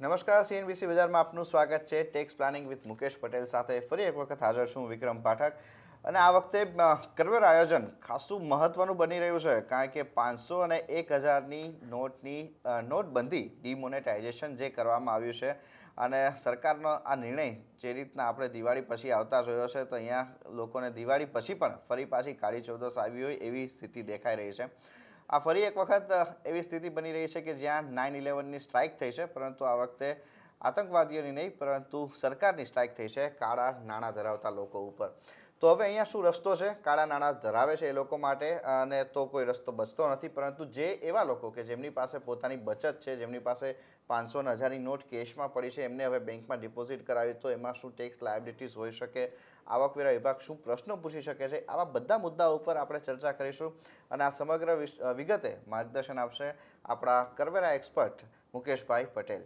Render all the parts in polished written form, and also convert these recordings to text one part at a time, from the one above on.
નમસ્કાર, સીએનબીસી બજારમાં આપનું સ્વાગત છે। Tax planning with Mukesh Patel સાથે ફરી એક વખત હાજર છું વિક્રમ પાઠક। અને આ વખતે કરવેર આયોજન ખાસું મહત્વનું બની રહ્યું છે, કારણ કે 500 અને 1000ની નોટની નોટબંધી ડિમોનેટાઇઝેશન જે કરવામાં આવ્યું છે, અને સરકારનો આ નિર્ણય જે રીતના આપણે દિવાળી પછી આવતા જોયો છે, તો અહીંયા લોકોને દિવાળી પછી પણ ફરી પાછી કાળી ચૌદસ આવી હોય એવી સ્થિતિ દેખાઈ રહી છે। આ ફરી એક વખત એવી સ્થિતિ બની રહી છે કે જ્યાં 9/11ની સ્ટ્રાઇક થઈ છે, પરંતુ આ વખતે આતંકવાદીઓની નહીં પરંતુ સરકારની સ્ટ્રાઇક થઈ છે કાળા નાણાં ધરાવતા લોકો ઉપર। તો હવે અહીંયા શું રસ્તો છે કાળા નાણાં ધરાવે છે એ લોકો માટે? અને તો કોઈ રસ્તો બચતો નથી, પરંતુ જે એવા લોકો કે જેમની પાસે પોતાની બચત છે, જેમની પાસે 500 અને 1000ની નોટ કેશમાં પડી છે, એમને હવે બેંકમાં ડિપોઝિટ કરાવી તો એમાં શું ટેક્સ લાયબિલિટીઝ હોઈ શકે, આવકવેરા વિભાગ શું પ્રશ્નો પૂછી શકે છે, આવા બધા મુદ્દાઓ ઉપર આપણે ચર્ચા કરીશું। અને આ સમગ્ર વિગતે માર્ગદર્શન આપશે આપણા કરવેરા એક્સપર્ટ મુકેશભાઈ પટેલ।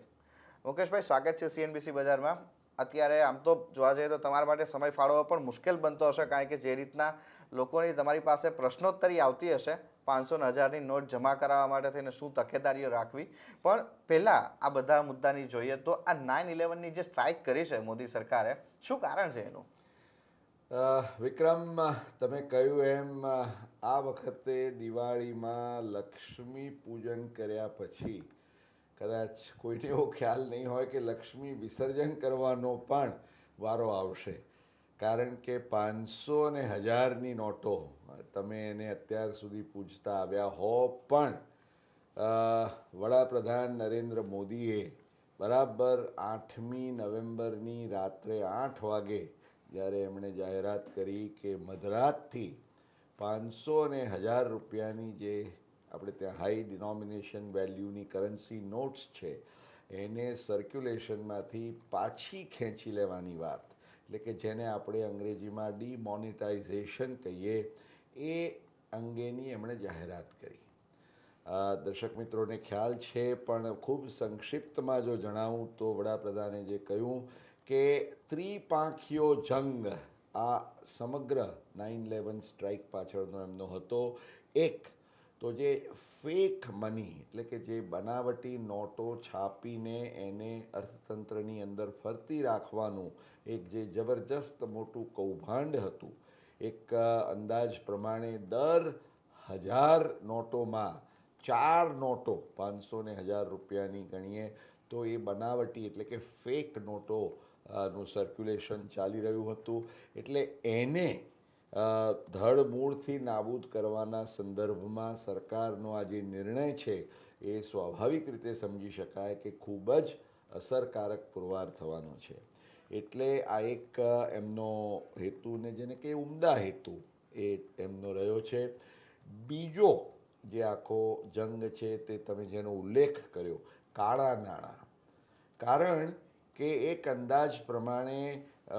મુકેશભાઈ, સ્વાગત છે સીએનબીસી બજારમાં। અત્યારે આમ તો જોવા જઈએ તો તમારા માટે સમય ફાળવવો પણ મુશ્કેલ બનતો હશે, કારણ કે જે રીતના લોકોની તમારી પાસે પ્રશ્નોત્તરી આવતી હશે 500 અને 1000ની નોટ જમા કરાવવા માટે થઈને શું તકેદારીઓ રાખવી। પણ પહેલાં આ બધા મુદ્દાની જોઈએ તો આ 9/11ની જે સ્ટ્રાઇક કરી છે મોદી સરકારે, શું કારણ છે એનું? વિક્રમ, તમે કહ્યું એમ આ વખતે દિવાળીમાં લક્ષ્મી પૂજન કર્યા પછી કદાચ કોઈને એવો ખ્યાલ નહીં હોય કે લક્ષ્મી વિસર્જન કરવાનો પણ વારો આવશે, કારણ કે 500 અને 1000ની નોટો તમે એને અત્યાર સુધી પૂજતા આવ્યા હો, પણ વડાપ્રધાન નરેન્દ્ર મોદીએ બરાબર 8મી નવેમ્બરની રાત્રે 8 વાગે જ્યારે એમણે જાહેરાત કરી કે મધરાતથી 500 અને 1000 રૂપિયાની જે આપણે ત્યાં હાઈ ડિનોમિનેશન વેલ્યુની કરન્સી નોટ્સ છે એને સર્ક્યુલેશનમાંથી પાછી ખેંચી લેવાની વાત, એટલે કે જેને આપણે અંગ્રેજીમાં ડિમોનિટાઇઝેશન કહીએ, એ અંગેની એમણે જાહેરાત કરી। દર્શક મિત્રોને ખ્યાલ છે, પણ ખૂબ સંક્ષિપ્તમાં જો જણાવું તો વડાપ્રધાને જે કહ્યું કે ત્રિપાંખીયો જંગ આ સમગ્ર 9/11 સ્ટ્રાઇક પાછળનો એમનો હતો। એક તો જે ફેક મની, એટલે કે જે બનાવટી નોટો છાપીને એને અર્થતંત્રની અંદર ફરતી રાખવાનું એક જે જબરજસ્ત મોટું કૌભાંડ હતું। એક અંદાજ પ્રમાણે દર 1000 નોટોમાં 4 નોટો 500 ને 1000 રૂપિયાની ગણીએ તો એ બનાવટી, એટલે કે ફેક નોટો નું સર્ક્યુલેશન ચાલી રહ્યું હતું। એટલે એને ધડમૂળથી નાબૂદ કરવાના સંદર્ભમાં સરકારનો આ જે નિર્ણય છે એ સ્વાભાવિક રીતે સમજી શકાય કે ખૂબ જ અસરકારક પુરવાર થવાનો છે। એટલે આ એક એમનો હેતુને જેને કે ઉમદા હેતુ એ એમનો રહ્યો છે। બીજો જે આખો જંગ છે તે તમે જેનો ઉલ્લેખ કર્યો, કાળા નાણાં, કારણ કે એક અંદાજ પ્રમાણે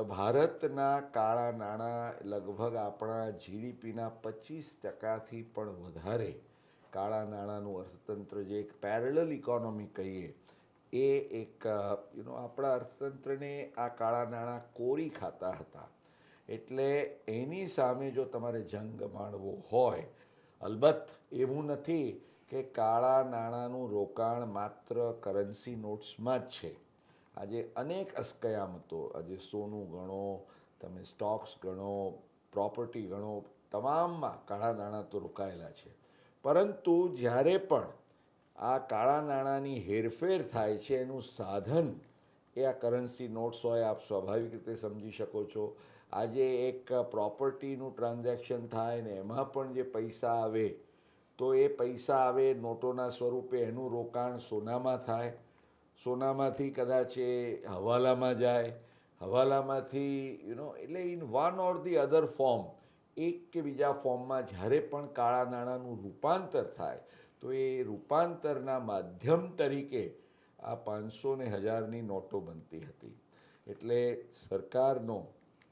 ભારતના કાળા નાણાં લગભગ આપણા જીડીપીના 25%થી પણ વધારે કાળા નાણાંનું અર્થતંત્ર, જે એક પેરેલલ ઇકોનોમી કહીએ, એ એક આપણા અર્થતંત્રને આ કાળા નાણાં કોરી ખાતા હતા। એટલે એની સામે જો તમારે જંગ માણવો હોય, અલબત્ત એવું નથી કે કાળા નાણાંનું રોકાણ માત્ર કરન્સી નોટ્સમાં જ છે। આજે અનેક અસ્કયામતો, આજે સોનું ગણો, તમે સ્ટોક્સ ગણો, પ્રોપર્ટી ગણો, તમામમાં કાળા નાણાં તો રોકાયેલા છે। પરંતુ જ્યારે પણ આ કાળા નાણાંની હેરફેર થાય છે, એનું સાધન એ આ કરન્સી નોટ્સ હોય, આપ સ્વાભાવિક રીતે સમજી શકો છો। આજે એક પ્રોપર્ટીનું ટ્રાન્ઝેક્શન થાય ને એમાં પણ જે પૈસા આવે, તો એ પૈસા આવે નોટોના સ્વરૂપે, એનું રોકાણ સોનામાં થાય, સોનામાંથી કદાચ એ હવાલામાં જાય, હવાલામાંથી એટલે in one or the other form, એક કે બીજા ફોર્મમાં જ્યારે પણ કાળા નાણાંનું રૂપાંતર થાય, તો એ રૂપાંતરના માધ્યમ તરીકે આ 500 ને 1000ની નોટો બનતી હતી। એટલે સરકારનો,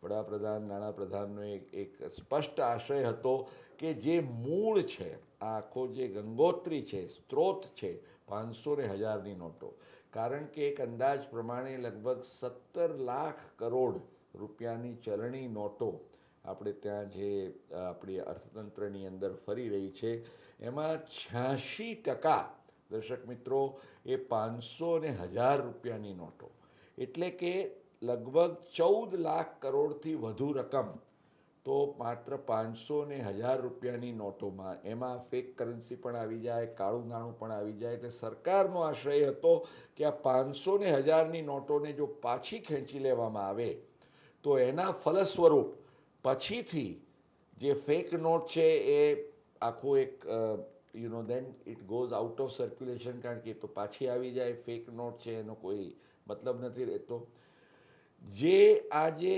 વડાપ્રધાન, નાણાપ્રધાનનો એક સ્પષ્ટ આશય હતો કે જે મૂળ છે, આ આખો જે ગંગોત્રી છે, સ્ત્રોત છે 500 ને 1000ની નોટો, કારણ કે એક અંદાજ પ્રમાણે લગભગ 17 લાખ કરોડ રૂપિયાની ચલણી નોટો આપણે ત્યાં જે આપણી અર્થતંત્રની અંદર ફરી રહી છે, એમાં 86% દર્શક મિત્રો, એ 500 અને 1000 રૂપિયાની નોટો, એટલે કે લગભગ 14 લાખ કરોડથી વધુ રકમ તો માત્ર 500 ને 1000 રૂપિયાની નોટોમાં, એમાં ફેક કરન્સી પણ આવી જાય, કાળું નાણું પણ આવી જાય. એટલે સરકારનો આશય હતો કે આ 500 ને 1000ની નોટોને જો પાછી ખેંચી લેવામાં આવે તો એના ફલસ્વરૂપ પછીથી જે ફેક નોટ છે એ આખું એક then it goes out of circulation, કારણ કે એ તો પાછી આવી જાય. ફેક નોટ છે એનો કોઈ મતલબ નથી રહેતો. જે આજે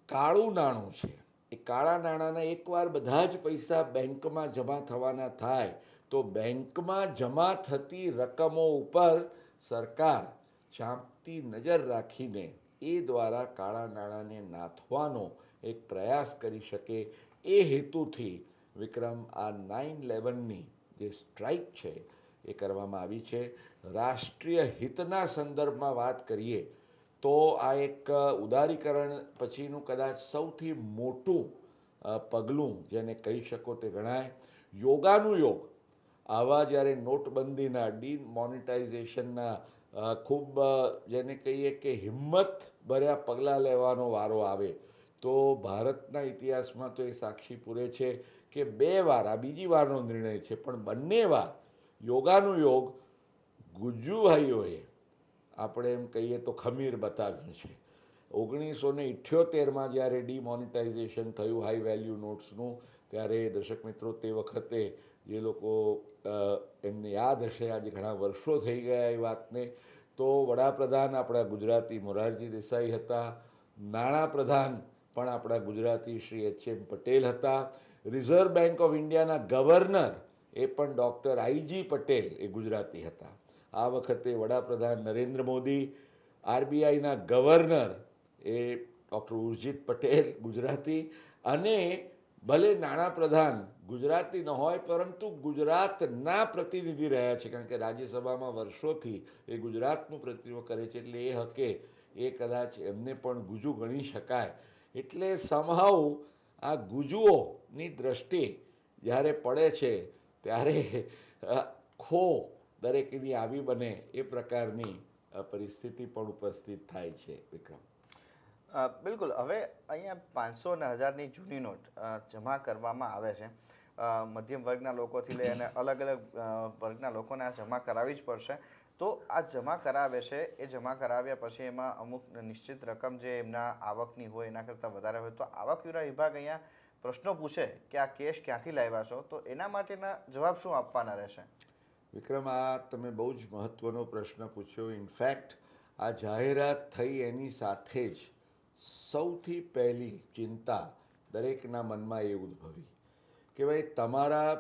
કાળું નાણું છે, એ કાળા નાણાંના એકવાર બધા જ પૈસા બેંકમાં જમા થવાના થાય તો બેંકમાં જમા થતી રકમો ઉપર સરકાર ચાંપતી નજર રાખીને એ દ્વારા કાળા નાણાંને નાથવાનો એક પ્રયાસ કરી શકે. એ હેતુથી વિક્રમ આ 9/11ની જે સ્ટ્રાઇક છે એ કરવામાં આવી છે. રાષ્ટ્રીય હિતના સંદર્ભમાં વાત કરીએ તો આ એક ઉદારીકરણ પછીનું કદાચ સૌથી મોટું પગલું જેને કહી શકો તે ગણાય. યોગાનુયોગ આવા જ્યારે નોટબંધીના ડિમોનિટાઇઝેશનના ખૂબ જેને કહીએ કે હિંમત ભર્યા પગલાં લેવાનો વારો આવે તો ભારતના ઇતિહાસમાં તો એ સાક્ષી પૂરે છે કે 2 વાર, આ બીજી વારનો નિર્ણય છે, પણ બંને વાર યોગાનુયોગ ગુજ્જુભાઈઓએ આપણે એમ કહીએ તો ખમીર બતાવ્યું છે. 1978માં જ્યારે ડિમોનિટાઇઝેશન થયું હાઈ વેલ્યુ નોટ્સનું, ત્યારે દર્શક મિત્રો તે વખતે જે લોકો એમને યાદ હશે, આજે ઘણા વર્ષો થઈ ગયા એ વાતને, તો વડાપ્રધાન આપણા ગુજરાતી મોરારજી દેસાઈ હતા, નાણાપ્રધાન પણ આપણા ગુજરાતી શ્રી H.M. પટેલ હતા, રિઝર્વ બેંક ઓફ ઇન્ડિયાના ગવર્નર એ પણ ડૉક્ટર I.G. પટેલ એ ગુજરાતી હતા. આ વખતે વડાપ્રધાન નરેન્દ્ર મોદી, RBIના ગવર્નર એ ડૉક્ટર ઉર્જિત પટેલ ગુજરાતી, અને ભલે નાણાપ્રધાન ગુજરાતી ન હોય પરંતુ ગુજરાતના પ્રતિનિધિ રહ્યા છે, કારણ કે રાજ્યસભામાં વર્ષોથી એ ગુજરાતનું પ્રતિનિધિત્વ કરે છે, એટલે એ હકે એ કદાચ એમને પણ ગુજુ ગણી શકાય. એટલે સમહાઉ આ ગુજુઓની દ્રષ્ટિ જ્યારે પડે છે ત્યારે ખો દરેકની આવી બને એ પ્રકારની પરિસ્થિતિ પણ ઉપસ્થિત થાય છે. વિક્રમ, બિલકુલ. હવે અહીંયા 500 અને 1000ની જૂની નોટ જમા કરવામાં આવે છે. મધ્યમ વર્ગના લોકોથી લઈ અને અલગ અલગ વર્ગના લોકોને આ જમા કરાવવી જ પડશે. તો આ જમા કરાવે છે, એ જમા કરાવ્યા પછી એમાં અમુક નિશ્ચિત રકમ જે એમના આવકની હોય એના કરતાં વધારે હોય તો આવકવેરા વિભાગ અહીંયા પ્રશ્નો પૂછે કે આ કેશ ક્યાંથી લાવ્યા છો, તો એના માટેના જવાબ શું આપવાના રહેશે? વિક્રમ, આ તમે બહુ જ મહત્ત્વનો પ્રશ્ન પૂછ્યો. ઇનફેક્ટ આ જાહેરાત થઈ એની સાથે જ સૌથી પહેલી ચિંતા દરેકના મનમાં એ ઉદ્ભવી કે ભાઈ તમારા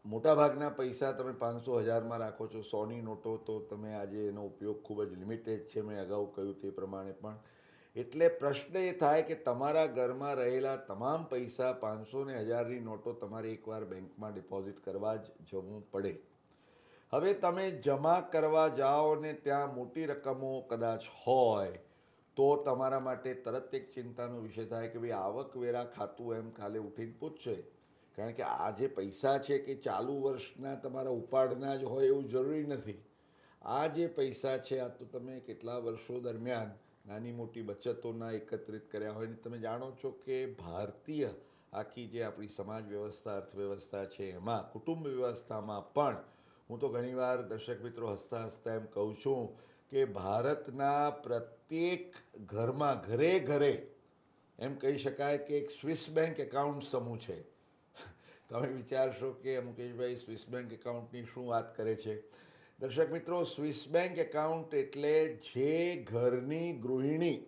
મોટાભાગના પૈસા તમે 500,000માં રાખો છો. 100ની નોટો તો તમે આજે એનો ઉપયોગ ખૂબ જ લિમિટેડ છે, મેં અગાઉ કહ્યું તે પ્રમાણે પણ. એટલે પ્રશ્ન એ થાય કે તમારા ઘરમાં રહેલા તમામ પૈસા 500 ને 1000ની નોટો તમારે એકવાર બેંકમાં ડિપોઝિટ કરવા જ જવું પડે. હવે તમે જમા કરવા જાઓ ને ત્યાં મોટી રકમો કદાચ હોય તો તમારા માટે તરત એક ચિંતાનો વિષય થાય કે ભાઈ આવકવેરા ખાતું એમ કાલે ઉઠીને પૂછશે, કારણ કે આ જે પૈસા છે કે ચાલુ વર્ષના તમારા ઉપાડના જ હોય એવું જરૂરી નથી. આ જે પૈસા છે આ તો તમે કેટલા વર્ષો દરમિયાન નાની મોટી બચતોના એકત્રિત કર્યા હોય. ને તમે જાણો છો કે ભારતીય આખી જે આપણી સમાજ વ્યવસ્થા, અર્થવ્યવસ્થા છે એમાં, કુટુંબ વ્યવસ્થામાં પણ હું તો ઘણીવાર દર્શક મિત્રો હસતા હસતા એમ કહું છું કે ભારતના પ્રત્યેક ઘરમાં ઘરે ઘરે એમ કહી શકાય કે એક સ્વિસ બેંક એકાઉન્ટ સમૂહ છે. તમે વિચારશો કે મુકેશભાઈ સ્વિસ બેંક એકાઉન્ટની શું વાત કરે છે. દર્શક મિત્રો, સ્વિસ બેંક એકાઉન્ટ એટલે જે ઘરની ગૃહિણી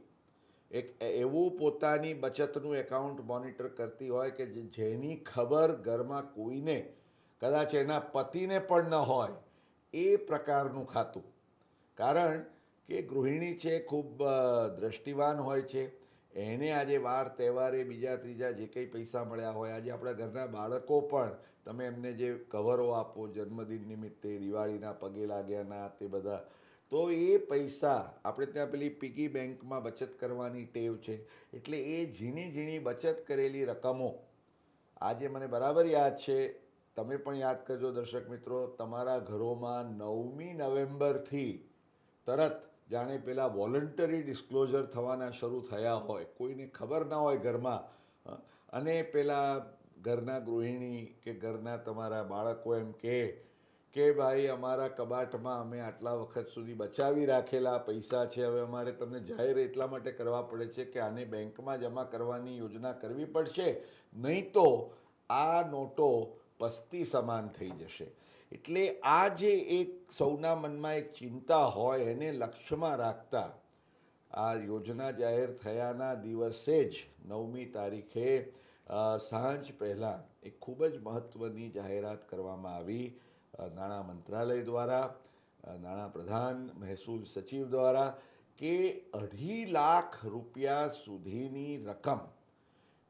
એક એવું પોતાની બચતનું એકાઉન્ટ મોનિટર કરતી હોય કે જેની ખબર ઘરમાં કોઈને, કદાચ એના પતિને પણ ન હોય, એ પ્રકારનું ખાતું. કારણ કે ગૃહિણી છે ખૂબ દ્રષ્ટિવાન હોય છે, એને આજે વાર તહેવારે બીજા ત્રીજા જે કંઈ પૈસા મળ્યા હોય, આજે આપણા ઘરના બાળકો પણ તમે એમને જે કવરો આપો જન્મદિન નિમિત્તે, દિવાળીના પગે લાગ્યાના તે બધા, તો એ પૈસા આપણે ત્યાં પેલી પિગી બેંકમાં બચત કરવાની ટેવ છે. એટલે એ ઝીણી ઝીણી બચત કરેલી રકમો આજે મને બરાબર યાદ છે તમે પણ યાદ કરજો દર્શક મિત્રો, તમારા ઘરોમાં 9મી નવેમ્બરથી તરત જાણે પેલા વોલન્ટરી ડિસ્ક્લોઝર થવાના શરૂ થયા હોય, કોઈને ખબર ના હોય ઘરમાં, અને પેલા ઘરના ગૃહિણી કે ઘરના તમારા બાળકો એમ કે ભાઈ અમારા કબાટમાં અમે આટલા વખત સુધી બચાવી રાખેલા પૈસા છે, હવે અમારે તમને જાહેર એટલા માટે કરવા પડે છે કે આને બેંકમાં જમા કરવાની યોજના કરવી પડશે, નહીં તો આ નોટો પસ્તી સમાન થઈ જશે. એટલે આ જે એક સૌના મનમાં એક ચિંતા હોય એને લક્ષ્યમાં રાખતા આ યોજના જાહેર થયાના દિવસે જ 9મી તારીખે સાંજ પહેલાં એક ખૂબ જ મહત્ત્વની જાહેરાત કરવામાં આવી નાણાં મંત્રાલય દ્વારા, નાણાપ્રધાન, મહેસૂલ સચિવ દ્વારા, કે 2.5 લાખ રૂપિયા સુધીની રકમ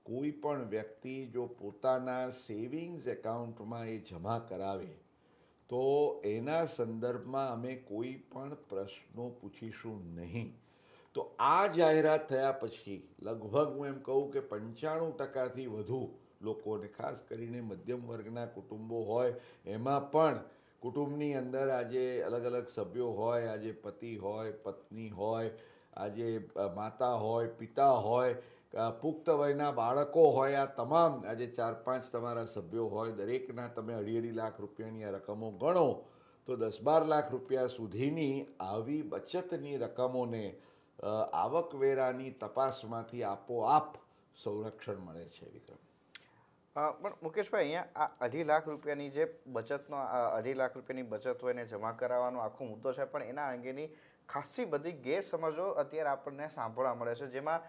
કોઈ પણ વ્યક્તિ જો પોતાના સેવિંગ્સ એકાઉન્ટમાં એ જમા કરાવે તો એના સંદર્ભમાં અમે કોઈ પણ પ્રશ્નો પૂછીશું નહીં. તો આ જાહેરાત થયા પછી લગભગ હું એમ કહું કે 95%થી વધુ લોકોને, ખાસ કરીને મધ્યમ વર્ગના કુટુંબો હોય, એમાં પણ કુટુંબની અંદર આજે અલગ અલગ સભ્યો હોય, આજે પતિ હોય, પત્ની હોય, આજે માતા હોય, પિતા હોય, પુખ્ત વયના બાળકો હોય, આ તમામ આજે 4-5 તમારા સભ્યો હોય, દરેકના તમે 2.5 લાખ રૂપિયાની આ રકમો ગણો તો 10-12 લાખ રૂપિયા સુધીની આવી બચતની રકમોને આવકવેરાની તપાસમાંથી આપોઆપ સંરક્ષણ મળે છે. વિક્રમ, પણ મુકેશભાઈ, અહીંયા આ 2.5 લાખ રૂપિયાની જે બચતનો 2.5 લાખ રૂપિયાની બચત હોય ને જમા કરાવવાનો આખો મુદ્દો છે, પણ એના અંગેની ખાસી બધી ગેરસમજો અત્યારે આપણને સાંભળવા મળે છે, જેમાં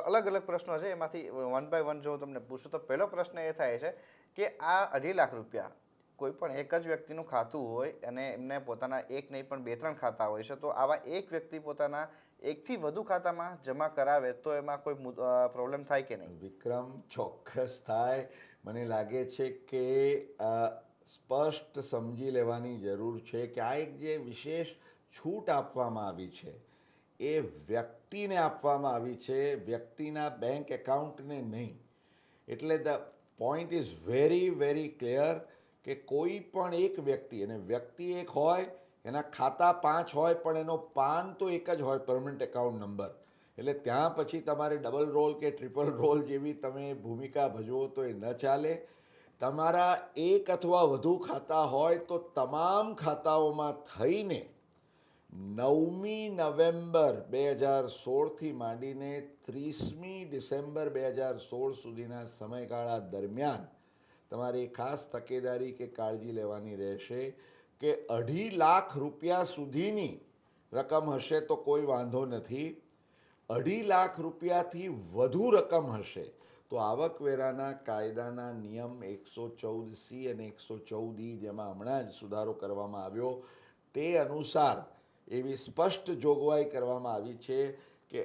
અલગ અલગ પ્રશ્નો છે. એમાંથી 1 by 1 જો હું તમને પૂછું તો પહેલો પ્રશ્ન એ થાય છે કે આ 2.5 લાખ રૂપિયા કોઈ પણ એક જ વ્યક્તિનું ખાતું હોય અને એમને પોતાના એક નહીં પણ 2-3 ખાતા હોય છે, તો આવા એક વ્યક્તિ પોતાના એકથી વધુ ખાતામાં જમા કરાવે તો એમાં કોઈ પ્રોબ્લેમ થાય કે નહીં? વિક્રમ, ચોક્કસ થાય. મને લાગે છે કે સ્પષ્ટ સમજી લેવાની જરૂર છે કે આ એક જે વિશેષ છૂટ આપવામાં આવી છે એ વ્યક્તિને આપવામાં આવી છે, વ્યક્તિના બેંક એકાઉન્ટને નહીં. એટલે the point is very very clear કે કોઈ પણ એક વ્યક્તિ, અને વ્યક્તિ એક હોય, એના ખાતા 5 હોય, પણ એનો પાન તો એક જ હોય, પરમનન્ટ એકાઉન્ટ નંબર. એટલે ત્યાં પછી તમારે ડબલ રોલ કે ટ્રિપલ રોલ જેવી તમે ભૂમિકા ભજવો તો એ ન ચાલે. તમારા એક અથવા વધુ ખાતા હોય તો તમામ ખાતાઓમાં થઈને 9મી નવેમ્બર 2016થી માંડીને 30મી ડિસેમ્બર 2016 સુધીના સમયગાળા દરમિયાન તમારે ખાસ તકેદારી કે કાળજી લેવાની રહેશે કે 2.5 લાખ રૂપિયા સુધીની રકમ હશે તો કોઈ વાંધો નથી. 2.5 લાખ રૂપિયાથી વધુ રકમ હશે તો આવકવેરાના કાયદાના નિયમ 114C અને 114E, જેમાં હમણાં જ સુધારો કરવામાં આવ્યો, તે અનુસાર એવી સ્પષ્ટ જોગવાઈ કરવામાં આવી છે કે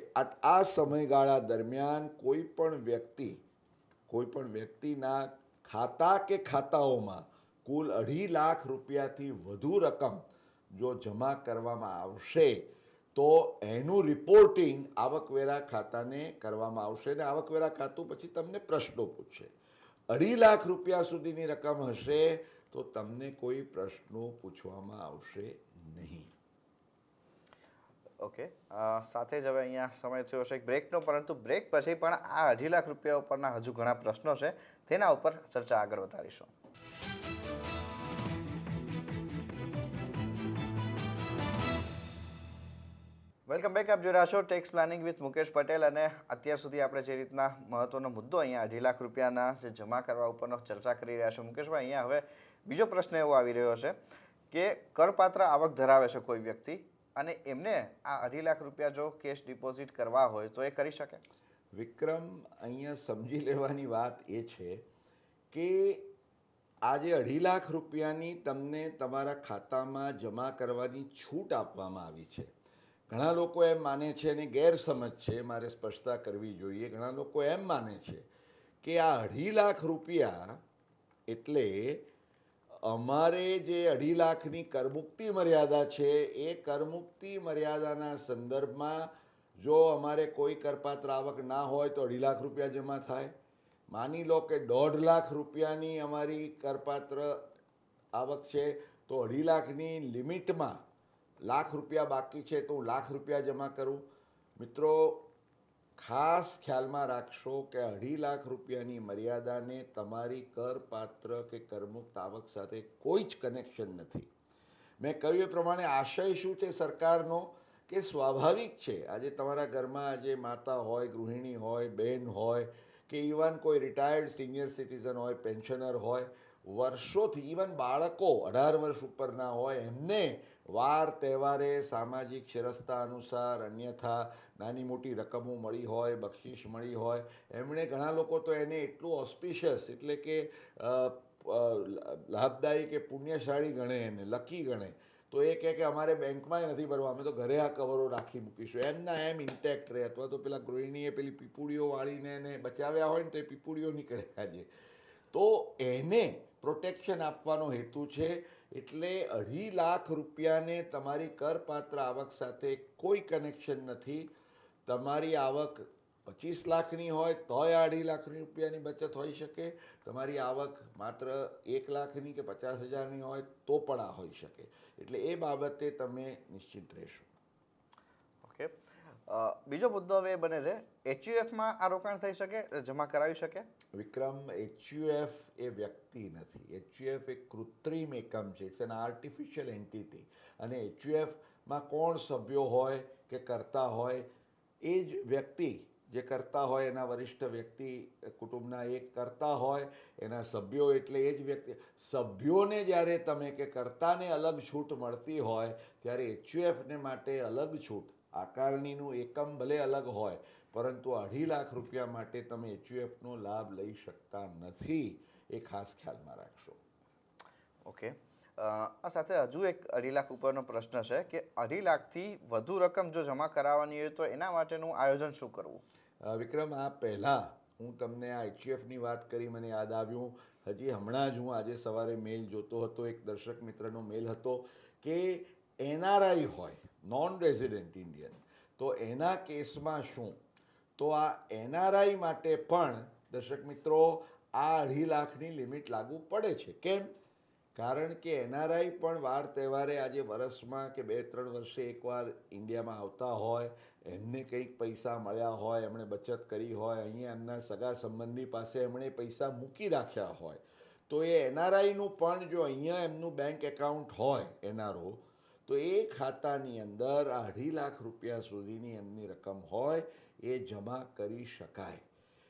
આ સમયગાળા દરમિયાન કોઈ પણ વ્યક્તિના ખાતા કે ખાતાઓમાં કુલ 2.5 લાખ રૂપિયાથી વધુ રકમ જો જમા કરવામાં આવશે તો એનું રિપોર્ટિંગ આવકવેરા ખાતાને કરવામાં આવશે, અને આવકવેરા ખાતું પછી તમને પ્રશ્નો પૂછશે. 2.5 લાખ રૂપિયા સુધીની રકમ હશે તો તમને કોઈ પ્રશ્નો પૂછવામાં આવશે નહીં. ઓકે, સાથે જ હવે અહીંયા સમય થયો છે બ્રેકનો, પરંતુ બ્રેક પછી પણ આ 2.5 લાખ રૂપિયા ઉપરના હજુ ઘણા પ્રશ્નો છે, તેના ઉપર ચર્ચા આગળ વધારીશું. Welcome back. આપ જોઈ રહ્યા છો tax planning with Mukesh Patel, અને અત્યાર સુધી આપણે જે રીતના મહત્વનો મુદ્દો અહીંયા 2.5 લાખ રૂપિયાના જે જમા કરવા ઉપરનો ચર્ચા કરી રહ્યા છો મુકેશભાઈ, અહીંયા હવે બીજો પ્રશ્ન એવો આવી રહ્યો છે કે કરપાત્ર આવક ધરાવે છે કોઈ વ્યક્તિ અને એમને આ 2.5 લાખ રૂપિયા જો કેશ ડિપોઝિટ કરવા હોય તો એ કરી શકે? વિક્રમ, અહીંયા સમજી લેવાની વાત એ છે કે આજે 2.5 લાખ રૂપિયાની તમને તમારા ખાતામાં જમા કરવાની છૂટ આપવામાં આવી છે. ઘણા લોકો એમ માને છે, અને ગેરસમજ છે, મારે સ્પષ્ટતા કરવી જોઈએ. ઘણા લોકો એમ માને છે કે આ 2.5 લાખ રૂપિયા એટલે અમારે જે 2.5 લાખની કરમુક્તિ મર્યાદા છે એ કરમુક્તિ મર્યાદાના સંદર્ભમાં જો અમારે કોઈ કરપાત્ર આવક ના હોય તો 2.5 લાખ રૂપિયા જમા થાય, માની લો કે 1.5 લાખ રૂપિયાની અમારી કરપાત્ર આવક છે, તો 2.5 લાખની લિમિટમાં લાખ રૂપિયા બાકી છે તો હું લાખ રૂપિયા જમા કરું. મિત્રો, ખાસ ખ્યાલમાં રાખશો કે 2.5 લાખ રૂપિયાની મર્યાદાને તમારી કરપાત્ર કે કરમુક્ત આવક સાથે કોઈ જ કનેક્શન નથી. મેં કહ્યું એ પ્રમાણે આશય શું છે સરકારનો, કે સ્વાભાવિક છે આજે તમારા ઘરમાં આજે માતા હોય, ગૃહિણી હોય, બહેન હોય કે ઇવન કોઈ રિટાયર્ડ સિનિયર સિટીઝન હોય, પેન્શનર હોય, વર્ષોથી ઇવન બાળકો 18 વર્ષ ઉપરના હોય, એમને વાર તહેવારે સામાજિક શિરસ્તા અનુસાર અન્યથા નાની મોટી રકમો મળી હોય, બક્ષિસ મળી હોય, એમણે ઘણા લોકો તો એને એટલું ઓસ્પિશિયસ એટલે કે લાભદાયી કે પુણ્યશાળી ગણે, એને લકી ગણે, તો એ કહે કે અમારે બેંકમાં નથી ભરવા, અમે તો ઘરે આ કવરો રાખી મૂકીશું. એમના એમ ઇન્ટેક્ટ રહે. અથવા તો પેલા ગૃહિણીએ પેલી પીપુડીઓ વાળીને એને બચાવ્યા હોય ને તો એ પીપુડીઓ નીકળે આજે, તો એને પ્રોટેક્શન આપવાનો હેતુ છે. એટલે 2.5 લાખ રૂપિયાને તમારી કરપાત્ર આવક સાથે કોઈ કનેક્શન નથી. તમારી આવક 25 લાખની હોય તોય 2.5 લાખ રૂપિયાની બચત હોઈ શકે. તમારી આવક માત્ર 1 લાખની કે 50,000ની હોય તો પણ આ હોઈ શકે. એટલે એ બાબતે તમે નિશ્ચિત રહેશો. ઓકે, બીજો મુદ્દો હવે એ બને છે, એચયુએફમાં આ રોકાણ થઈ શકે, જમા કરાવી શકે? વિક્રમ, એચયુએફ એ વ્યક્તિ નથી. એચયુએફ એક કૃત્રિમ એકમ છે. It's an artificial entity. અને એચયુએફમાં કોણ સભ્યો હોય કે કરતા હોય, એ જ વ્યક્તિ જે કરતા હોય એના વરિષ્ઠ વ્યક્તિ કુટુંબના એક કરતા હોય, એના સભ્યો એટલે એ જ વ્યક્તિ. સભ્યોને જ્યારે તમે કે કરતાને અલગ છૂટ મળતી હોય ત્યારે એચયુએફને માટે અલગ છૂટ, આકારણીનું એકમ ભલે અલગ હોય, પરંતુ 2.5 લાખ રૂપિયા માટે તમે એચયુએફનો લાભ લઈ શકતા નથી. એ ખાસ ખ્યાલમાં રાખશો. ઓકે, આ સાથે હજુ એક 2.5 લાખ ઉપરનો પ્રશ્ન છે કે 2.5 લાખથી વધુ રકમ જો જમા કરાવવાની હોય તો એના માટેનું આયોજન શું કરવું? વિક્રમ, આ પહેલાં હું તમને આ એચયુએફની વાત કરી, મને યાદ આવ્યું, હજી હમણાં જ હું આજે સવારે મેલ જોતો હતો, એક દર્શક મિત્રનો મેલ હતો કે એનઆરઆઈ હોય, નોન રેઝિડન્ટ ઇન્ડિયન, તો એના કેસમાં શું? તો આ એનઆરઆઈ માટે પણ દર્શક મિત્રો આ 2.5 લાખની લિમિટ લાગુ પડે છે. કેમ? કારણ કે એનઆરઆઈ પણ વાર તહેવારે આજે વર્ષમાં કે 2-3 વર્ષે એકવાર ઇન્ડિયામાં આવતા હોય, એમને કંઈક પૈસા મળ્યા હોય, એમણે બચત કરી હોય, અહીંયા એમના સગા સંબંધી પાસે એમણે પૈસા મૂકી રાખ્યા હોય, તો એ એનઆરઆઈનું પણ જો અહીંયા એમનું બેંક એકાઉન્ટ હોય એનઆરઓ, તો એ ખાતાની અંદર 2.5 લાખ રૂપિયા સુધીની એમની રકમ હોય એ જમા કરી શકાય.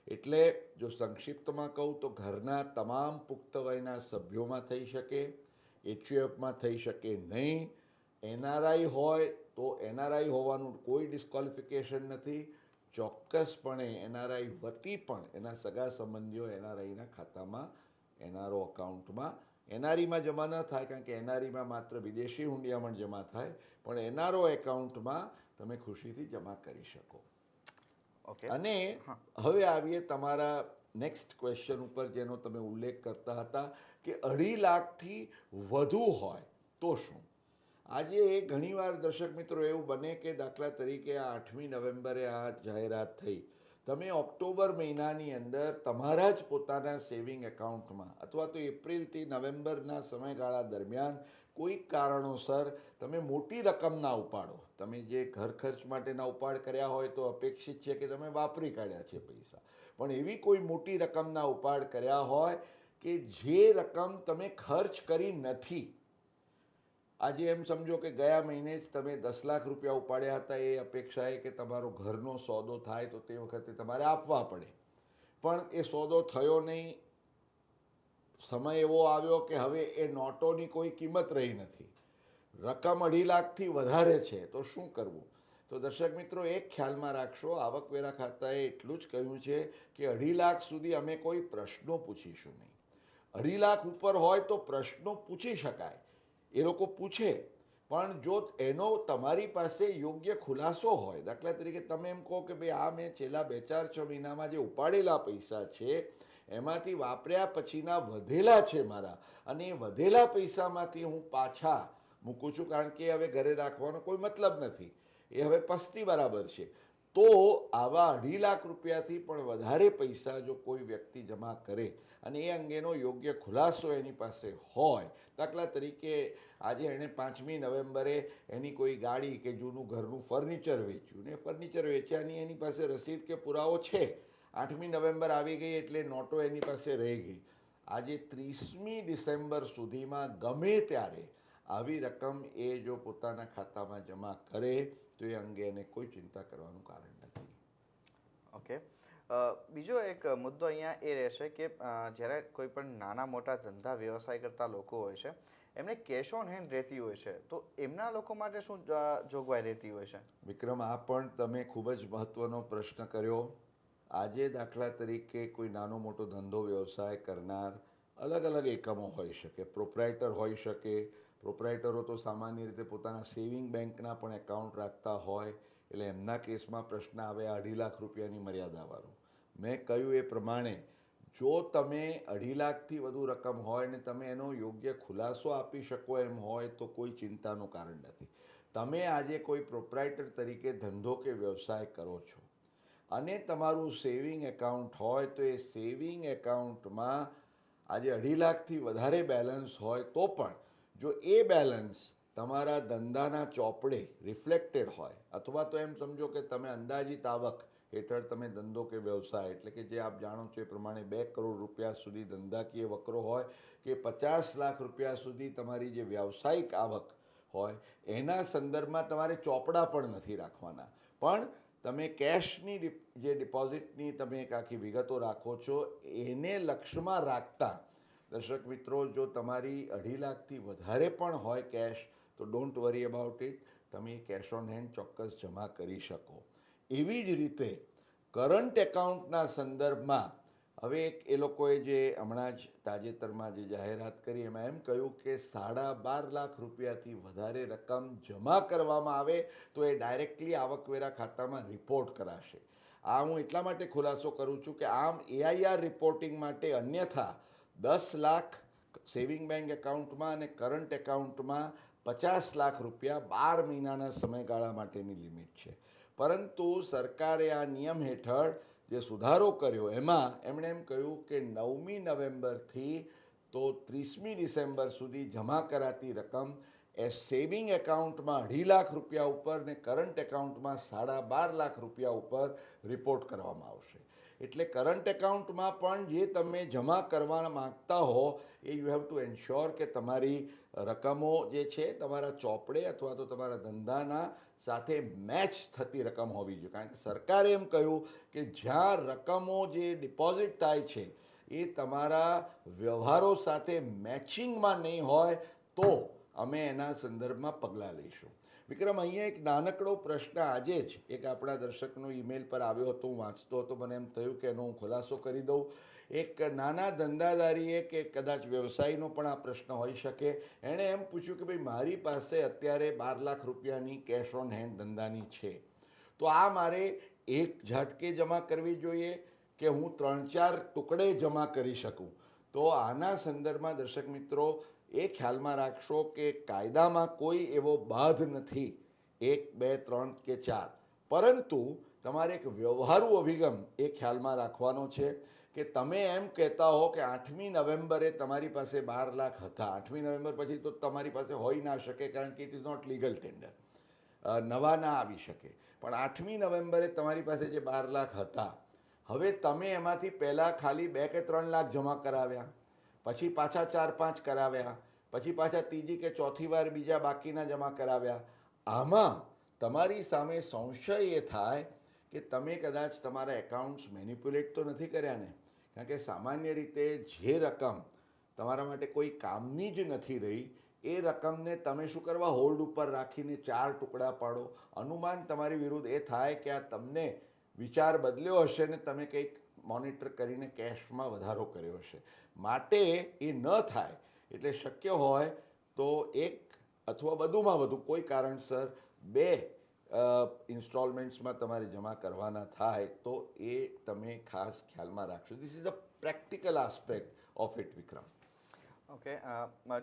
એટલે જો સંક્ષિપ્તમાં કહું તો ઘરના તમામ પુખ્ત વયના સભ્યોમાં થઈ શકે, એચયુએફમાં થઈ શકે નહીં. એનઆરઆઈ હોય તો એનઆરઆઈ હોવાનું કોઈ ડિસ્ક્વોલિફિકેશન નથી. ચોક્કસપણે એનઆરઆઈ વતી પણ એના સગા સંબંધીઓ એનઆરઆઈના ખાતામાં, એનઆરઓ અકાઉન્ટમાં, એનઆરઈમાં જમા ન થાય કારણ કે એનઆરઈમાં માત્ર વિદેશી હુંડિયામણ જમા થાય, પણ એનઆરઓ એકાઉન્ટમાં તમે ખુશીથી જમા કરી શકો. અને હવે આવીએ તમારા નેક્સ્ટ ક્વેશ્ચન ઉપર, જેનો તમે ઉલ્લેખ કરતા હતા કે 2.5 લાખથી વધુ હોય તો શું. આજે ઘણીવાર દર્શક મિત્રો એવું બને કે દાખલા તરીકે આ 8મી નવેમ્બરે આ જાહેરાત થઈ, તમે ઓક્ટોબર મહિનાની અંદર તમારા જ પોતાના સેવિંગ એકાઉન્ટમાં અથવા તો એપ્રિલથી નવેમ્બરના સમયગાળા દરમિયાન કોઈક કારણોસર તમે મોટી રકમ ના ઉપાડો, તમે જે ઘર ખર્ચ માટેના ઉપાડ કર્યા હોય તો અપેક્ષિત છે કે તમે વાપરી કાઢ્યા છે પૈસા, પણ એવી કોઈ મોટી રકમના ઉપાડ કર્યા હોય કે જે રકમ તમે ખર્ચ કરી નથી. આજે એમ સમજો કે ગયા મહિને જ તમે 10 લાખ રૂપિયા ઉપાડ્યા હતા, એ અપેક્ષાએ કે તમારો ઘરનો સોદો થાય તો તે વખતે તમારે આપવા પડે, પણ એ સોદો થયો નહીં. સમય એવો આવ્યો કે હવે એ નોટોની કોઈ કિંમત રહી નથી, રકમ 2.5 લાખથી વધારે છે, તો શું કરવું? તો દર્શક મિત્રો એક ખ્યાલમાં રાખશો, આવકવેરા ખાતાએ એટલું જ કહ્યું છે કે 2.5 લાખ સુધી અમે કોઈ પ્રશ્નો પૂછીશું નહીં. 2.5 લાખ ઉપર હોય તો પ્રશ્નો પૂછી શકાય, એ લોકો પૂછે, પણ જો એનો તમારી પાસે યોગ્ય ખુલાસો હોય, દાખલા તરીકે તમે એમ કહો કે ભાઈ આ મેં છેલ્લા 2-4-6 મહિનામાં જે ઉપાડેલા પૈસા છે એમાંથી વાપર્યા પછીના વધેલા છે મારા, અને એ વધેલા પૈસામાંથી હું પાછા મૂકું છું કારણ કે હવે ઘરે રાખવાનો કોઈ મતલબ નથી, એ હવે પસ્તી બરાબર છે, તો આવા 2.5 લાખ રૂપિયાથી પણ વધારે પૈસા જો કોઈ વ્યક્તિ જમા કરે અને એ અંગેનો યોગ્ય ખુલાસો એની પાસે હોય, દાખલા તરીકે આજે એણે 5મી નવેમ્બરે એની કોઈ ગાડી કે જૂનું ઘરનું ફર્નિચર વેચ્યું ને ફર્નિચર વેચ્યાની એની પાસે રસીદ કે પુરાવો છે, 8મી નવેમ્બર આવી ગઈ એટલે નોટો એની પાસે રહી ગઈ, આજે 30મી ડિસેમ્બર સુધીમાં ગમે ત્યારે આવી રકમ એ જો પોતાના ખાતામાં જમા કરે તો એ અંગે એને કોઈ ચિંતા કરવાનું કારણ નથી. ઓકે. બીજો એક મુદ્દો અહીંયા એ રહેશે કે જ્યારે કોઈ પણ નાના મોટા ધંધા વ્યવસાય કરતા લોકો હોય છે એમને કેશ ઓન હેન્ડ રહેતી હોય છે, તો એમના લોકો માટે શું જોગવાઈ રહેતી હોય છે? વિક્રમ, આ પણ તમે ખૂબ જ મહત્વનો પ્રશ્ન કર્યો. આજે દાખલા તરીકે કોઈ નાનો મોટો ધંધો વ્યવસાય કરનાર અલગ અલગ એકમો હોઈ શકે, પ્રોપ્રાઇટર હોઈ શકે. પ્રોપ્રાઇટરો તો સામાન્ય રીતે પોતાના સેવિંગ બેંકના પણ એકાઉન્ટ રાખતા હોય, એટલે એમના કેસમાં પ્રશ્ન આવે 2.5 લાખ રૂપિયાની મર્યાદાવાળો. મેં કહ્યું એ પ્રમાણે જો તમે 2.5 લાખથી વધુ રકમ હોય ને તમે એનો યોગ્ય ખુલાસો આપી શકો એમ હોય તો કોઈ ચિંતાનું કારણ નથી. તમે આજે કોઈ પ્રોપ્રાઇટર તરીકે ધંધો કે વ્યવસાય કરો છો અને તમારું સેવિંગ એકાઉન્ટ હોય તો એ સેવિંગ એકાઉન્ટમાં આજે 2.5 લાખથી વધારે બેલેન્સ હોય તો પણ જો એ બેલેન્સ તમારા ધંધાના ચોપડે રિફ્લેક્ટેડ હોય, અથવા તો એમ સમજો કે તમે અંદાજિત આવક હેઠળ તમે ધંધો કે વ્યવસાય એટલે કે જે આપ જાણો છો એ પ્રમાણે 2 કરોડ રૂપિયા સુધી ધંધાકીય વકરો હોય કે 50 લાખ રૂપિયા સુધી તમારી જે વ્યાવસાયિક આવક હોય, એના સંદર્ભમાં તમારે ચોપડા પણ નથી રાખવાના, પણ તમે કેશની જે ડિપોઝિટની તમે એક આખી વિગતો રાખો છો એને લક્ષ્યમાં રાખતા દર્શક મિત્રો, જો તમારી 2.5 લાખથી વધારે પણ હોય કેશ તો ડોન્ટ વરી અબાઉટ ઇટ, તમે કેશ ઓન હેન્ડ ચોક્કસ જમા કરી શકો. એવી જ રીતે કરંટ એકાઉન્ટના સંદર્ભમાં હવે એક એ લોકોએ જે હમણાં જ તાજેતરમાં જે જાહેરાત કરી એમાં એમ કહ્યું કે 12.5 લાખ રૂપિયાથી વધારે રકમ જમા કરવામાં આવે તો એ ડાયરેક્ટલી આવકવેરા ખાતામાં રિપોર્ટ કરાશે. આ હું એટલા માટે ખુલાસો કરું છું કે આમ AIR રિપોર્ટિંગ માટે અન્યથા 10 લાખ સેવિંગ બેંક એકાઉન્ટમાં અને કરંટ એકાઉન્ટમાં 50 લાખ રૂપિયા 12 મહિનાના સમયગાળા માટેની લિમિટ છે. પરંતુ સરકારે આ નિયમ હેઠળ જે સુધારો કર્યો એમાં એમણે એમ કહ્યું કે 9મી નવેમ્બરથી તો 30મી ડિસેમ્બર સુધી જમા કરાતી રકમ એ સેવિંગ એકાઉન્ટમાં 2.5 લાખ રૂપિયા ઉપર ને કરંટ એકાઉન્ટમાં 12.5 લાખ રૂપિયા ઉપર રિપોર્ટ કરવામાં આવશે. એટલે કરંટ એકાઉન્ટમાં પણ જે તમે જમા કરવા માંગતા હો એ યુ હેવ ટુ એન્શ્યોર કે તમારી રકમો જે છે તમારા ચોપડે અથવા તો તમારા ધંધાના સાથે મેચ થતી રકમ હોવી જોઈએ. કારણ કે સરકારે એમ કહ્યું કે જ્યાં રકમો જે ડિપોઝિટ થાય છે એ તમારા વ્યવહારો સાથે મેચિંગમાં નહીં હોય તો અમે એના સંદર્ભમાં પગલાં લઈશું. વિક્રમ, અહીંયા એક નાનકડો પ્રશ્ન આજે જ એક આપણા દર્શકનો ઈમેલ પર આવ્યો હતો, હું વાંચતો હતો, મને એમ થયું કે એનો હું ખુલાસો કરી દઉં. એક નાના ધંધાદારીએ કે કદાચ વ્યવસાયનો પણ આ પ્રશ્ન હોઈ શકે, એણે એમ પૂછ્યું કે ભાઈ મારી પાસે અત્યારે 12 લાખ રૂપિયાની કેશ ઓન હેન્ડ ધંધાની છે, તો આ મારે એક ઝાટકે જમા કરવી જોઈએ કે હું 3-4 ટુકડે જમા કરી શકું? તો આના સંદર્ભમાં દર્શક મિત્રો એ ખ્યાલમાં રાખશો કે કાયદામાં કોઈ એવો બાધ નથી 1, 2, 3 કે 4, પરંતુ તમારે એક વ્યવહારુ અભિગમ એ ખ્યાલમાં રાખવાનો છે કે તમે એમ કહેતા હો કે 8મી નવેમ્બરે તમારી પાસે 12 લાખ હતા, 8મી નવેમ્બર પછી તો તમારી પાસે હોઈ ના શકે કારણ કે it is not legal tender, નવા ના આવી શકે, પણ 8મી નવેમ્બરે તમારી પાસે જે 12 લાખ હતા, હવે તમે એમાંથી પહેલાં ખાલી 2 કે 3 લાખ જમા કરાવ્યા, પછી પાછા 4-5 કરાવ્યા, પછી પાછા ત્રીજી કે ચોથી વાર બીજા બાકીના જમા કરાવ્યા. આમાં તમારી સામે સંશય એ થાય કે તમે કદાચ તમારા એકાઉન્ટ્સ મેનિપ્યુલેટ તો નથી કર્યા ને, કારણ કે સામાન્ય રીતે જે રકમ તમારા માટે કોઈ કામની જ નથી રહી એ રકમને તમે શું કરવા હોલ્ડ ઉપર રાખીને 4 ટુકડા પાડો. અનુમાન તમારી વિરુદ્ધ એ થાય કે આ તમને વિચાર બદલ્યો હશે ને તમે કંઈક મોનિટર કરીને કેશમાં વધારો કર્યો હશે. માટે એ ન થાય એટલે શક્ય હોય તો એક અથવા વધુમાં વધુ કોઈ કારણસર 2 ઇન્સ્ટોલમેન્ટ્સમાં તમારે જમા કરવાના થાય તો એ તમે ખાસ ખ્યાલમાં રાખશો. This is a practical aspect of it, Vikram. Okay,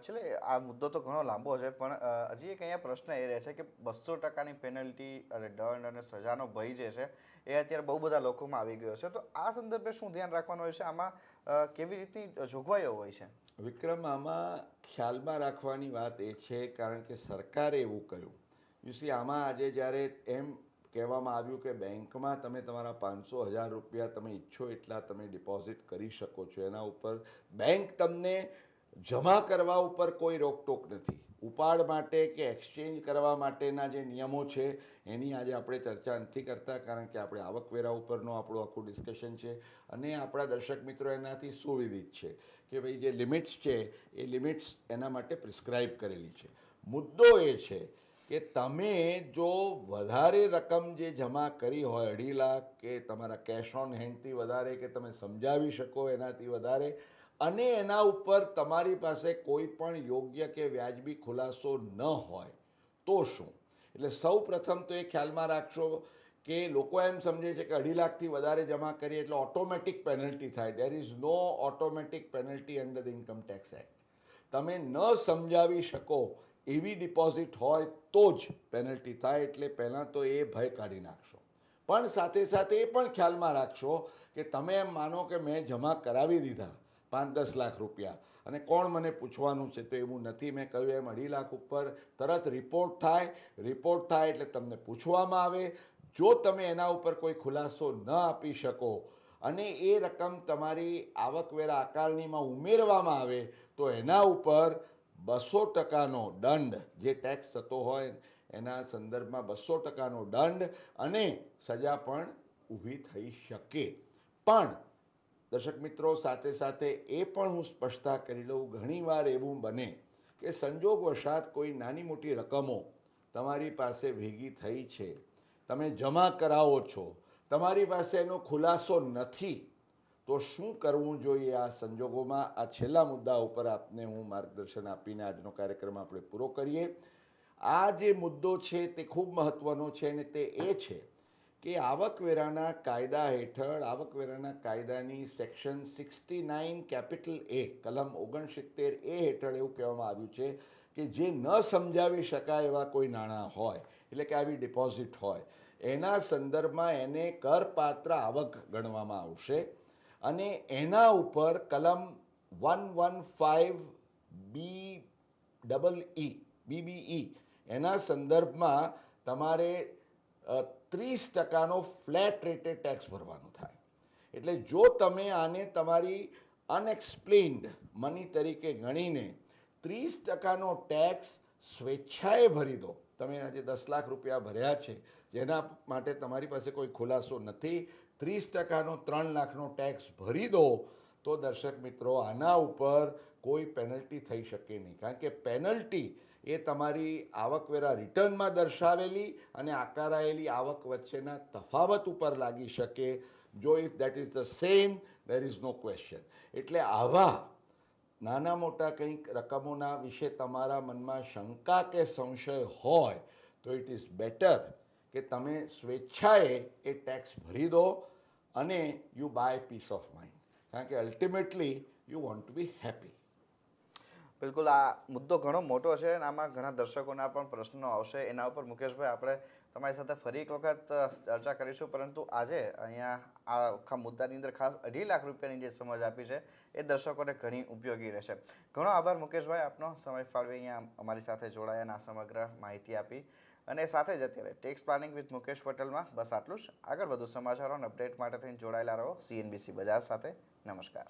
છેલ્લે આ મુદ્દો તો ઘણો લાંબો છે, પણ હજી એક અહીંયા પ્રશ્ન એ રહે છે કે 200%ની પેનલ્ટી અને દંડ અને સજાનો ભય જે છે એ અત્યારે બહુ બધા લોકોમાં આવી ગયો છે. તો આ સંદર્ભે શું ધ્યાન રાખવાનું હોય છે? આમાં કેવી રીતની જોગવાઈઓ હોય છે? વિક્રમ, આમાં ખ્યાલમાં રાખવાની વાત એ છે, કારણ કે સરકારે એવું કહ્યું. યુસી આમાં આજે જ્યારે એમ કહેવામાં આવ્યું કે બેંકમાં તમે તમારા 500,000 રૂપિયા તમે ઈચ્છો એટલા તમે ડિપોઝિટ કરી શકો છો, એના ઉપર બેંક તમને જમા કરવા ઉપર કોઈ રોકટોક નથી. ઉપાડ માટે કે એક્સચેન્જ કરવા માટેના જે નિયમો છે એની આજે આપણે ચર્ચા નથી કરતા, કારણ કે આપણે આવકવેરા ઉપરનું આપણું આખું ડિસ્કશન છે અને આપણા દર્શક મિત્રો એનાથી સુવિદિત છે કે ભાઈ જે લિમિટ્સ છે એ લિમિટ્સ એના માટે પ્રિસ્ક્રાઇબ કરેલી છે. મુદ્દો એ છે કે તમે જો વધારે રકમ જે જમા કરી હોય 2.5 લાખ કે તમારા કેશ ઓન હેન્ડથી વધારે કે તમે સમજાવી શકો એનાથી વધારે, અને એના ઉપર તમારી પાસે કોઈ પણ યોગ્ય કે વ્યાજબી ખુલાસો ન હોય તો શું? એટલે સૌ પ્રથમ તો એ ખ્યાલમાં રાખશો કે લોકો એમ સમજે છે કે 2.5 લાખથી વધારે જમા કરીએ એટલે ઓટોમેટિક પેનલ્ટી થાય. There is no automatic penalty under the income tax act. તમે ન સમજાવી શકો એવી ડિપોઝિટ હોય તો જ પેનલ્ટી થાય. એટલે પહેલાં તો એ ભય કાઢી નાખશો. પણ સાથે સાથે એ પણ ખ્યાલમાં રાખશો કે તમે એમ માનો કે મેં જમા કરાવી દીધા 5-10 લાખ રૂપિયા અને કોણ મને પૂછવાનું છે, તો એવું નથી. મેં કહ્યું એમ 2.5 લાખ ઉપર તરત રિપોર્ટ થાય એટલે તમને પૂછવામાં આવે. જો તમે એના ઉપર કોઈ ખુલાસો ન આપી શકો અને એ રકમ તમારી આવકવેરા આકારણીમાં ઉમેરવામાં આવે તો એના ઉપર 200%નો દંડ, જે ટેક્સ થતો હોય એના સંદર્ભમાં 200%નો દંડ અને સજા પણ ઊભી થઈ શકે. પણ દર્શક મિત્રો, સાથે સાથે એ પણ હું સ્પષ્ટતા કરી લઉં, ઘણીવાર એવું બને કે સંજોગવશાત કોઈ નાની મોટી રકમો તમારી પાસે ભેગી થઈ છે, તમે જમા કરાવો છો, તમારી પાસે એનો ખુલાસો નથી, તો શું કરવું જોઈએ આ સંજોગોમાં? આ છેલ્લા મુદ્દા ઉપર આપને હું માર્ગદર્શન આપીને આજનો કાર્યક્રમ આપણે પૂરો કરીએ. આ જે મુદ્દો છે તે ખૂબ મહત્ત્વનો છે અને તે એ છે કે આવકવેરાના કાયદા હેઠળ, આવકવેરાના કાયદાની સેક્શન 69 કેપિટલ A કલમ 69A હેઠળ એવું કહેવામાં આવ્યું છે કે જે ન સમજાવી શકાય એવા કોઈ નાણાં હોય, એટલે કે આવી ડિપોઝિટ હોય, એના સંદર્ભમાં એને કરપાત્ર આવક ગણવામાં આવશે અને એના ઉપર કલમ 115 BBE એના સંદર્ભમાં તમારે 30%નો ફ્લેટ રેટે ટેક્સ ભરવાનો થાય. એટલે જો તમે આને તમારી અનએક્સપ્લેન્ડ મની તરીકે ગણીને 30%નો ટેક્સ સ્વેચ્છાએ ભરી દો, તમે આજે 10 લાખ રૂપિયા ભર્યા છે જેના માટે તમારી પાસે કોઈ ખુલાસો નથી, 30%નો 3 લાખનો ટેક્સ ભરી દો, તો દર્શક મિત્રો આના ઉપર કોઈ પેનલ્ટી થઈ શકે નહીં. કારણ કે પેનલ્ટી એ તમારી આવકવેરા રિટર્નમાં દર્શાવેલી અને આકારાયેલી આવક વચ્ચેના તફાવત ઉપર લાગી શકે. જો if that is the same, there is no question. એટલે આવા નાના મોટા કંઈક રકમોના વિશે તમારા મનમાં શંકા કે સંશય હોય તો ઇટ ઇઝ બેટર કે તમે સ્વેચ્છાએ એ ટેક્સ ભરી દો અને you buy peace of mind. કારણ કે ultimately you want to be happy. બિલકુલ, આ મુદ્દો ઘણો મોટો છે અને આમાં ઘણા દર્શકોના પણ પ્રશ્નો આવશે. એના ઉપર મુકેશભાઈ આપણે તમારી સાથે ફરી એક વખત ચર્ચા કરીશું, પરંતુ આજે અહીંયા આ આખા મુદ્દાની અંદર ખાસ 2.5 લાખ રૂપિયાની જે સમજ આપી છે એ દર્શકોને ઘણી ઉપયોગી રહેશે. ઘણો આભાર મુકેશભાઈ, આપનો સમય ફાળવી અહીંયા અમારી સાથે જોડાયા અને આ સમગ્ર માહિતી આપી. અને સાથે જ અત્યારે ટેક્સ પ્લાનિંગ વિથ મુકેશ પટેલમાં બસ આટલું જ. આગળ વધુ સમાચારો અને અપડેટ માટે થઈને જોડાયેલા રહો CNBC બજાર સાથે. નમસ્કાર.